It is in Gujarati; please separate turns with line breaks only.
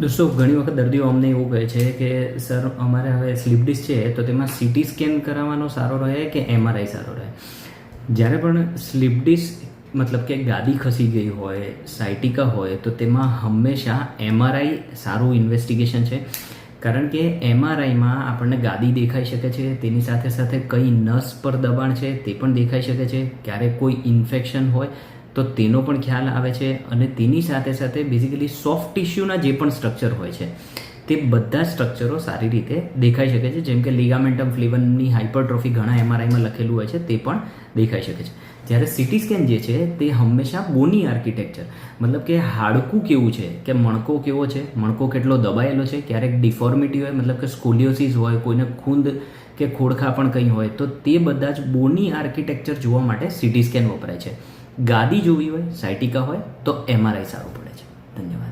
દોસ્તો, ઘણી વખત દર્દીઓ અમને એવું કહે છે કે સર, અમારે હવે સ્લીપ ડિસ્ક છે તો તેમાં સીટી સ્કેન કરાવવાનો સારો રહે કે એમઆરઆઈ સારો રહે? જ્યારે પણ સ્લીપ ડિસ્ક મતલબ કે ગાદી ખસી ગઈ હોય, સાયટિકા હોય, તો તેમાં હંમેશા એમઆરઆઈ સારું ઇન્વેસ્ટિગેશન છે. કારણ કે એમઆરઆઈમાં આપણને ગાદી દેખાઈ શકે છે, તેની સાથે સાથે કઈ નસ પર દબાણ છે તે પણ દેખાઈ શકે છે. ક્યારેક કોઈ ઇન્ફેક્શન હોય તો તેનો પણ ખ્યાલ આવે છે. અને તેની સાથે સાથે બેઝિકલી સોફ્ટ ટિશ્યુના જે પણ સ્ટ્રક્ચર હોય છે તે બધા સ્ટ્રક્ચરો સારી રીતે દેખાઈ શકે છે. જેમ કે લિગામેન્ટમ ફ્લેવનની હાઇપરટ્રોફી ઘણા એમઆરઆઈમાં લખેલું હોય છે, તે પણ દેખાઈ શકે છે. જ્યારે સીટી સ્કેન જે છે તે હંમેશા બોની આર્કિટેક્ચર, મતલબ કે હાડકું કેવું છે, કે મણકો કેવો છે, મણકો કેટલો દબાયેલો છે, ક્યારેક ડિફોર્મિટી હોય, મતલબ કે સ્કોલિયોસિસ હોય, કોઈને ખૂંદ કે ખોડખા પણ કંઈ હોય, તો તે બધા જ બોની આર્કિટેક્ચર જોવા માટે સીટી સ્કેન વપરાય છે. ગાદી જોવી હોય, સાયટિકા હોય, તો એમઆરઆઈ સારું પડે છે. ધન્યવાદ.